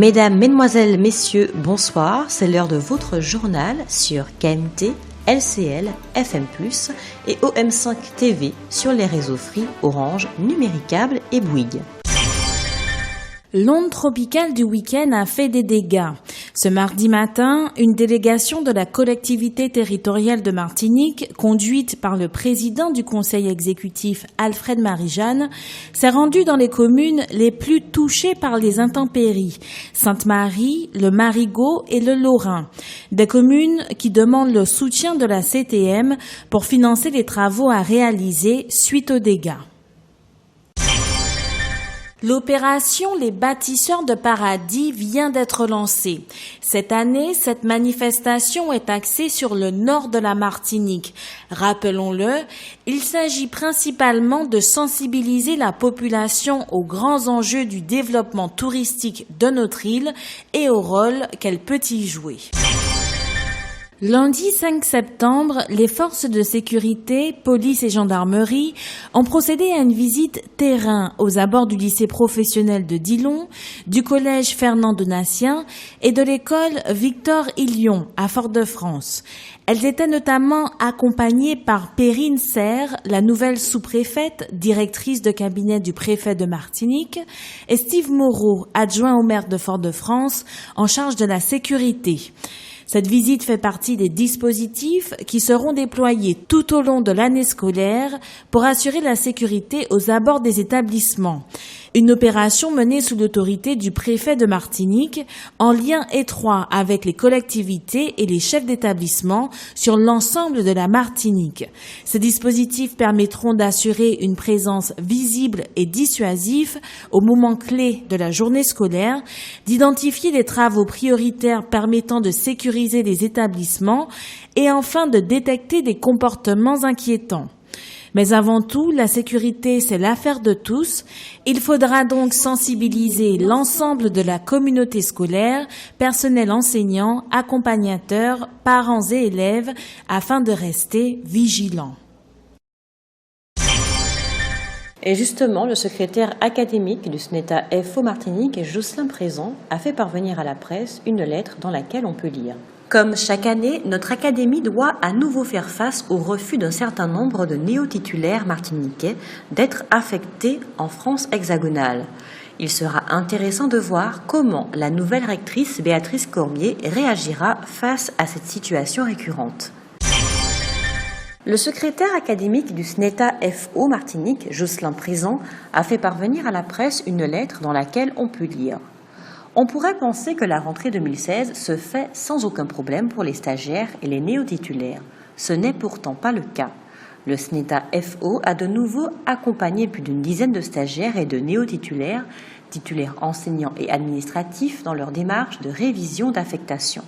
Mesdames, Mesdemoiselles, Messieurs, bonsoir, c'est l'heure de votre journal sur KMT, LCL, FM+, et OM5 TV sur les réseaux Free, Orange, Numéricable et Bouygues. L'onde tropicale du week-end a fait des dégâts. Ce mardi matin, une délégation de la collectivité territoriale de Martinique, conduite par le président du conseil exécutif Alfred Marie-Jeanne, s'est rendue dans les communes les plus touchées par les intempéries, Sainte-Marie, le Marigot et le Lorrain. Des communes qui demandent le soutien de la CTM pour financer les travaux à réaliser suite aux dégâts. L'opération Les Bâtisseurs de Paradis vient d'être lancée. Cette année, cette manifestation est axée sur le nord de la Martinique. Rappelons-le, il s'agit principalement de sensibiliser la population aux grands enjeux du développement touristique de notre île et au rôle qu'elle peut y jouer. Lundi 5 septembre, les forces de sécurité, police et gendarmerie ont procédé à une visite terrain aux abords du lycée professionnel de Dillon, du collège Fernand Donatien et de l'école Victor Hillion à Fort-de-France. Elles étaient notamment accompagnées par Perrine Serre, la nouvelle sous-préfète, directrice de cabinet du préfet de Martinique, et Steve Moreau, adjoint au maire de Fort-de-France, en charge de la sécurité. Cette visite fait partie des dispositifs qui seront déployés tout au long de l'année scolaire pour assurer la sécurité aux abords des établissements. Une opération menée sous l'autorité du préfet de Martinique en lien étroit avec les collectivités et les chefs d'établissement sur l'ensemble de la Martinique. Ces dispositifs permettront d'assurer une présence visible et dissuasive au moment clé de la journée scolaire, d'identifier les travaux prioritaires permettant de sécuriser les établissements et enfin de détecter des comportements inquiétants. Mais avant tout, la sécurité, c'est l'affaire de tous. Il faudra donc sensibiliser l'ensemble de la communauté scolaire, personnel enseignant, accompagnateurs, parents et élèves, afin de rester vigilants. Et justement, le secrétaire académique du SNETA FO Martinique, Jocelyn Présent, a fait parvenir à la presse une lettre dans laquelle on peut lire: comme chaque année, notre académie doit à nouveau faire face au refus d'un certain nombre de néo-titulaires martiniquais d'être affectés en France hexagonale. Il sera intéressant de voir comment la nouvelle rectrice Béatrice Cormier réagira face à cette situation récurrente. Le secrétaire académique du SNETA FO Martinique, Jocelyn Présent, a fait parvenir à la presse une lettre dans laquelle on peut lire: on pourrait penser que la rentrée 2016 se fait sans aucun problème pour les stagiaires et les néo-titulaires. Ce n'est pourtant pas le cas. Le SNETA FO a de nouveau accompagné plus d'une dizaine de stagiaires et de néo-titulaires, titulaires enseignants et administratifs, dans leur démarche de révision d'affectation.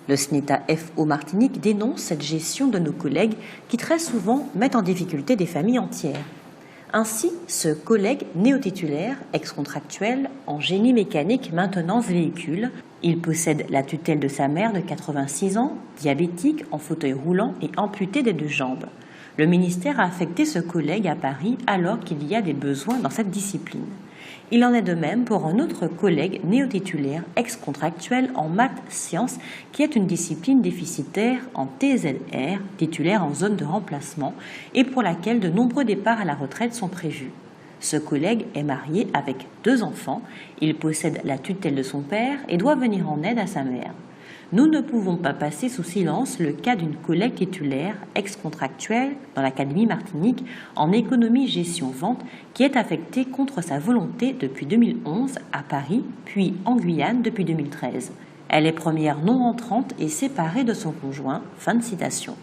Le SNETA FO Martinique dénonce cette gestion de nos collègues qui très souvent mettent en difficulté des familles entières. Ainsi, ce collègue néo-titulaire, ex-contractuel, en génie mécanique maintenance véhicule, il possède la tutelle de sa mère de 86 ans, diabétique, en fauteuil roulant et amputé des deux jambes. Le ministère a affecté ce collègue à Paris alors qu'il y a des besoins dans cette discipline. Il en est de même pour un autre collègue néo-titulaire, ex-contractuel en maths-sciences, qui est une discipline déficitaire en TZR, titulaire en zone de remplacement, et pour laquelle de nombreux départs à la retraite sont prévus. Ce collègue est marié avec 2 enfants, il possède la tutelle de son père et doit venir en aide à sa mère. Nous ne pouvons pas passer sous silence le cas d'une collègue titulaire ex-contractuelle dans l'Académie Martinique en économie-gestion-vente qui est affectée contre sa volonté depuis 2011 à Paris, puis en Guyane depuis 2013. Elle est première non-entrante et séparée de son conjoint. Fin de citation.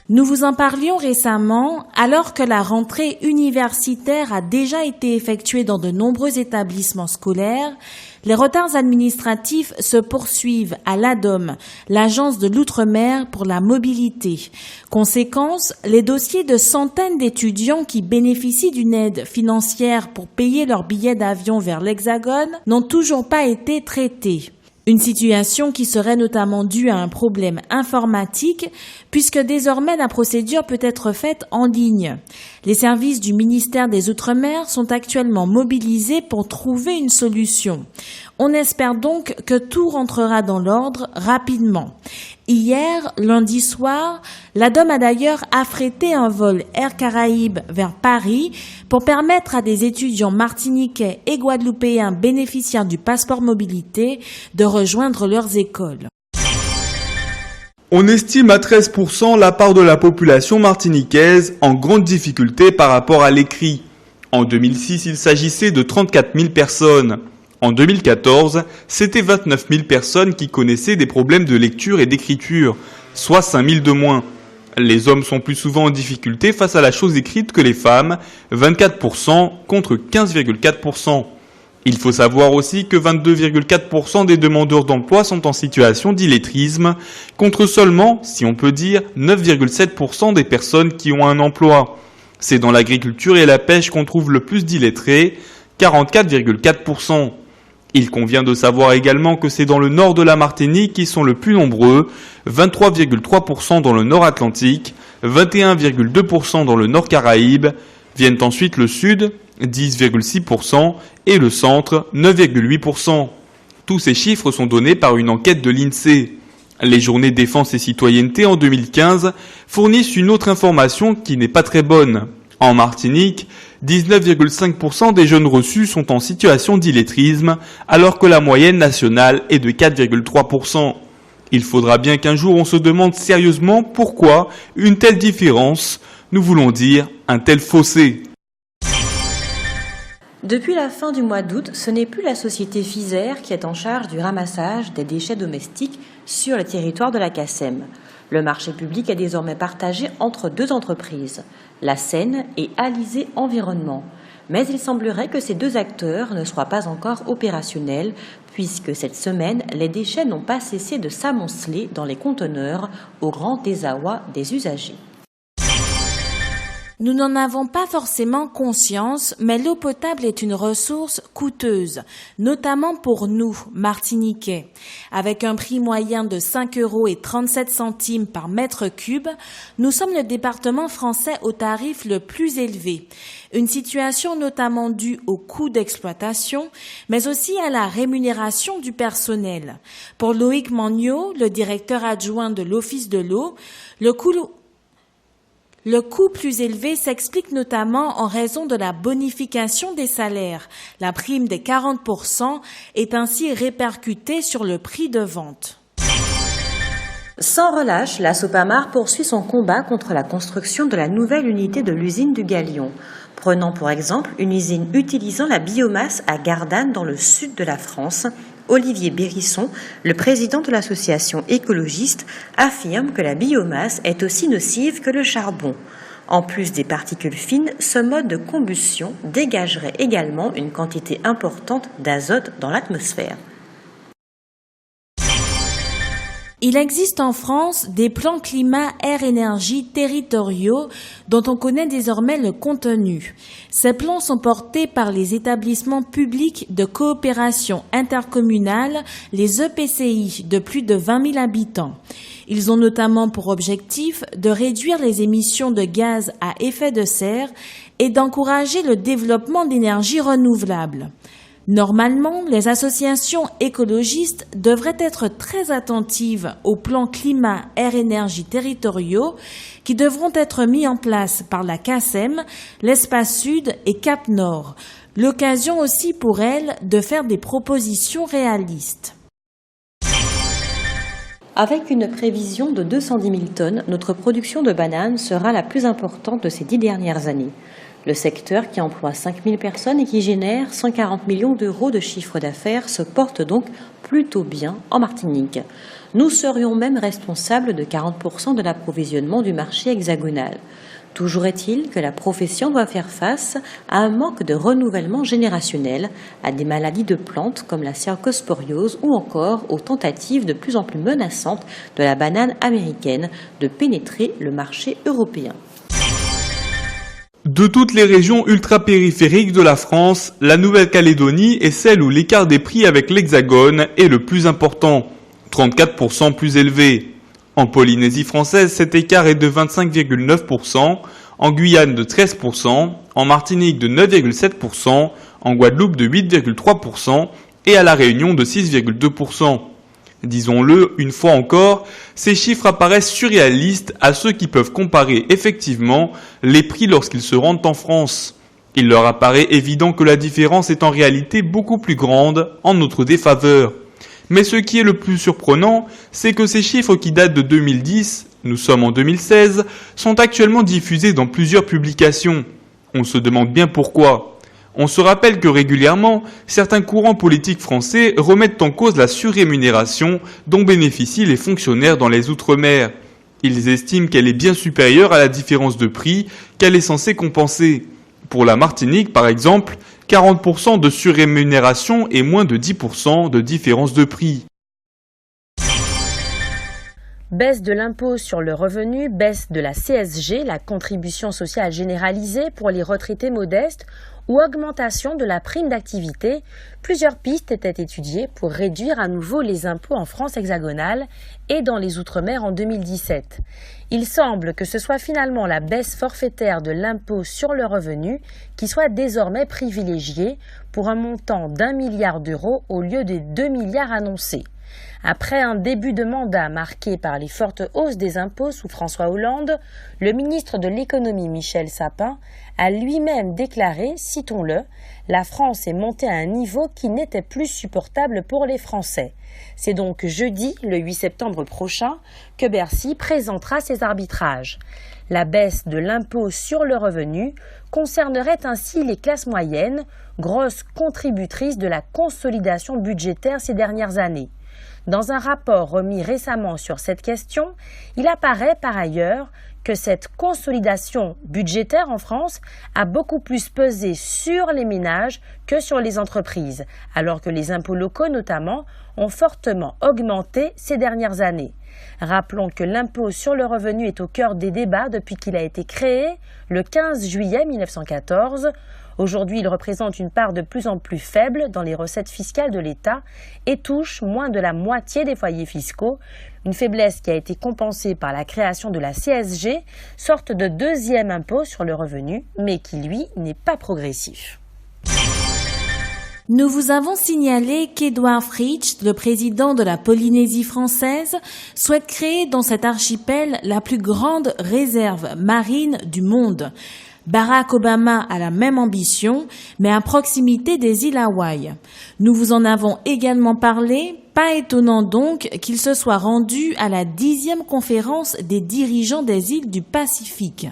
Nous vous en parlions récemment, alors que la rentrée universitaire a déjà été effectuée dans de nombreux établissements scolaires, les retards administratifs se poursuivent à l'ADOM, l'Agence de l'Outre-mer pour la mobilité. Conséquence, les dossiers de centaines d'étudiants qui bénéficient d'une aide financière pour payer leur billet d'avion vers l'Hexagone n'ont toujours pas été traités. Une situation qui serait notamment due à un problème informatique, puisque désormais la procédure peut être faite en ligne. Les services du ministère des Outre-mer sont actuellement mobilisés pour trouver une solution. On espère donc que tout rentrera dans l'ordre rapidement. Hier, lundi soir, l'ADOM a d'ailleurs affrété un vol Air Caraïbes vers Paris pour permettre à des étudiants martiniquais et guadeloupéens bénéficiaires du passeport mobilité de rejoindre leurs écoles. On estime à 13% la part de la population martiniquaise en grande difficulté par rapport à l'écrit. En 2006, il s'agissait de 34 000 personnes. En 2014, c'était 29 000 personnes qui connaissaient des problèmes de lecture et d'écriture, soit 5 000 de moins. Les hommes sont plus souvent en difficulté face à la chose écrite que les femmes, 24% contre 15,4%. Il faut savoir aussi que 22,4% des demandeurs d'emploi sont en situation d'illettrisme, contre seulement, si on peut dire, 9,7% des personnes qui ont un emploi. C'est dans l'agriculture et la pêche qu'on trouve le plus d'illettrés, 44,4%. Il convient de savoir également que c'est dans le nord de la Martinique qu'ils sont le plus nombreux, 23,3% dans le nord Atlantique, 21,2% dans le nord Caraïbes, viennent ensuite le sud, 10,6%, et le centre, 9,8%. Tous ces chiffres sont donnés par une enquête de l'INSEE. Les journées défense et citoyenneté en 2015 fournissent une autre information qui n'est pas très bonne. En Martinique, 19,5% des jeunes reçus sont en situation d'illettrisme, alors que la moyenne nationale est de 4,3%. Il faudra bien qu'un jour on se demande sérieusement pourquoi une telle différence, nous voulons dire un tel fossé. Depuis la fin du mois d'août, ce n'est plus la société Fizer qui est en charge du ramassage des déchets domestiques sur le territoire de la CACEM. Le marché public est désormais partagé entre deux entreprises, la Seine et Alizé Environnement. Mais il semblerait que ces deux acteurs ne soient pas encore opérationnels, puisque cette semaine, les déchets n'ont pas cessé de s'amonceler dans les conteneurs au grand désarroi des usagers. Nous n'en avons pas forcément conscience, mais l'eau potable est une ressource coûteuse, notamment pour nous, Martiniquais. Avec un prix moyen de 5,37 € par mètre cube, nous sommes le département français au tarif le plus élevé. Une situation notamment due au coût d'exploitation, mais aussi à la rémunération du personnel. Pour Loïc Magniot, le directeur adjoint de l'Office de l'eau, le coût plus élevé s'explique notamment en raison de la bonification des salaires. La prime des 40% est ainsi répercutée sur le prix de vente. Sans relâche, la Sopamar poursuit son combat contre la construction de la nouvelle unité de l'usine du Galion. Prenons pour exemple une usine utilisant la biomasse à Gardanne dans le sud de la France. Olivier Bérisson, le président de l'association écologiste, affirme que la biomasse est aussi nocive que le charbon. En plus des particules fines, ce mode de combustion dégagerait également une quantité importante d'azote dans l'atmosphère. Il existe en France des plans climat-air-énergie territoriaux dont on connaît désormais le contenu. Ces plans sont portés par les établissements publics de coopération intercommunale, les EPCI, de plus de 20 000 habitants. Ils ont notamment pour objectif de réduire les émissions de gaz à effet de serre et d'encourager le développement d'énergies renouvelables. Normalement, les associations écologistes devraient être très attentives aux plans climat, air, énergie territoriaux qui devront être mis en place par la CACEM, l'Espace Sud et Cap Nord. L'occasion aussi pour elles de faire des propositions réalistes. Avec une prévision de 210 000 tonnes, notre production de bananes sera la plus importante de ces 10 dernières années. Le secteur qui emploie 5 000 personnes et qui génère 140 millions d'euros de chiffre d'affaires se porte donc plutôt bien en Martinique. Nous serions même responsables de 40% de l'approvisionnement du marché hexagonal. Toujours est-il que la profession doit faire face à un manque de renouvellement générationnel, à des maladies de plantes comme la cercosporiose ou encore aux tentatives de plus en plus menaçantes de la banane américaine de pénétrer le marché européen. De toutes les régions ultra-périphériques de la France, la Nouvelle-Calédonie est celle où l'écart des prix avec l'Hexagone est le plus important, 34% plus élevé. En Polynésie française, cet écart est de 25,9%, en Guyane de 13%, en Martinique de 9,7%, en Guadeloupe de 8,3% et à La Réunion de 6,2%. Disons-le, une fois encore, ces chiffres apparaissent surréalistes à ceux qui peuvent comparer effectivement les prix lorsqu'ils se rendent en France. Il leur apparaît évident que la différence est en réalité beaucoup plus grande en notre défaveur. Mais ce qui est le plus surprenant, c'est que ces chiffres qui datent de 2010, nous sommes en 2016, sont actuellement diffusés dans plusieurs publications. On se demande bien pourquoi. On se rappelle que régulièrement, certains courants politiques français remettent en cause la surrémunération dont bénéficient les fonctionnaires dans les Outre-mer. Ils estiment qu'elle est bien supérieure à la différence de prix qu'elle est censée compenser. Pour la Martinique, par exemple, 40% de surrémunération et moins de 10% de différence de prix. Baisse de l'impôt sur le revenu, baisse de la CSG, la contribution sociale généralisée pour les retraités modestes, ou augmentation de la prime d'activité, plusieurs pistes étaient étudiées pour réduire à nouveau les impôts en France hexagonale et dans les Outre-mer en 2017. Il semble que ce soit finalement la baisse forfaitaire de l'impôt sur le revenu qui soit désormais privilégiée pour un montant d'1 milliard d'euros au lieu des 2 milliards annoncés. Après un début de mandat marqué par les fortes hausses des impôts sous François Hollande, le ministre de l'économie Michel Sapin a lui-même déclaré, citons-le, « La France est montée à un niveau qui n'était plus supportable pour les Français ». C'est donc jeudi, le 8 septembre prochain, que Bercy présentera ses arbitrages. La baisse de l'impôt sur le revenu concernerait ainsi les classes moyennes, grosses contributrices de la consolidation budgétaire ces dernières années. Dans un rapport remis récemment sur cette question, il apparaît par ailleurs que cette consolidation budgétaire en France a beaucoup plus pesé sur les ménages que sur les entreprises, alors que les impôts locaux notamment ont fortement augmenté ces dernières années. Rappelons que l'impôt sur le revenu est au cœur des débats depuis qu'il a été créé le 15 juillet 1914. Aujourd'hui, il représente une part de plus en plus faible dans les recettes fiscales de l'État et touche moins de la moitié des foyers fiscaux, une faiblesse qui a été compensée par la création de la CSG, sorte de deuxième impôt sur le revenu, mais qui, lui, n'est pas progressif. Nous vous avons signalé qu'Édouard Fritsch, le président de la Polynésie française, souhaite créer dans cet archipel la plus grande réserve marine du monde. Barack Obama a la même ambition, mais à proximité des îles Hawaï. Nous vous en avons également parlé, pas étonnant donc qu'il se soit rendu à la 10e conférence des dirigeants des îles du Pacifique.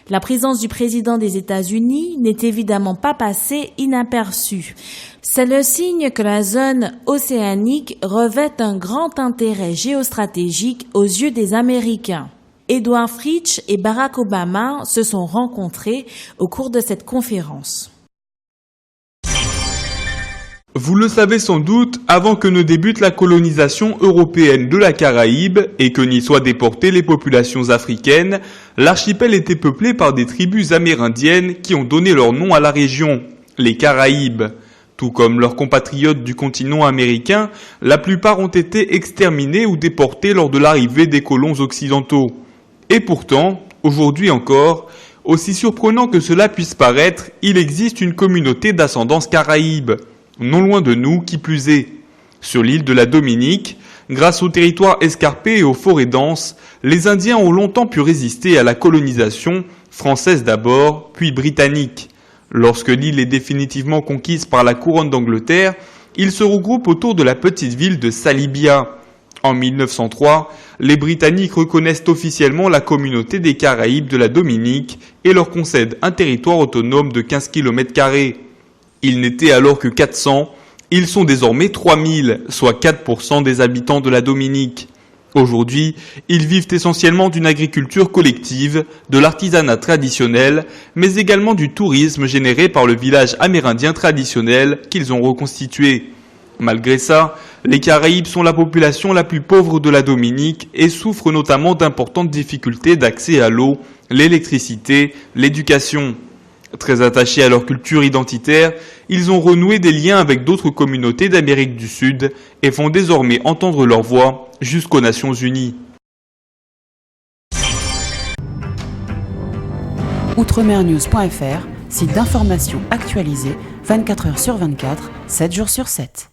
La présence du président des États-Unis n'est évidemment pas passée inaperçue. C'est le signe que la zone océanique revêt un grand intérêt géostratégique aux yeux des Américains. Édouard Fritsch et Barack Obama se sont rencontrés au cours de cette conférence. Vous le savez sans doute, avant que ne débute la colonisation européenne de la Caraïbe et que n'y soient déportées les populations africaines, l'archipel était peuplé par des tribus amérindiennes qui ont donné leur nom à la région, les Caraïbes. Tout comme leurs compatriotes du continent américain, la plupart ont été exterminés ou déportés lors de l'arrivée des colons occidentaux. Et pourtant, aujourd'hui encore, aussi surprenant que cela puisse paraître, il existe une communauté d'ascendance caraïbe, non loin de nous qui plus est. Sur l'île de la Dominique, grâce aux territoires escarpés et aux forêts denses, les Indiens ont longtemps pu résister à la colonisation, française d'abord, puis britannique. Lorsque l'île est définitivement conquise par la couronne d'Angleterre, ils se regroupent autour de la petite ville de Salibia. En 1903, les Britanniques reconnaissent officiellement la communauté des Caraïbes de la Dominique et leur concèdent un territoire autonome de 15 km². Ils n'étaient alors que 400, ils sont désormais 3000, soit 4% des habitants de la Dominique. Aujourd'hui, ils vivent essentiellement d'une agriculture collective, de l'artisanat traditionnel, mais également du tourisme généré par le village amérindien traditionnel qu'ils ont reconstitué. Malgré ça, les Caraïbes sont la population la plus pauvre de la Dominique et souffrent notamment d'importantes difficultés d'accès à l'eau, l'électricité, l'éducation. Très attachés à leur culture identitaire, ils ont renoué des liens avec d'autres communautés d'Amérique du Sud et font désormais entendre leur voix jusqu'aux Nations Unies. Outremernews.fr, site d'information actualisé 24 h sur 24, 7 jours sur 7.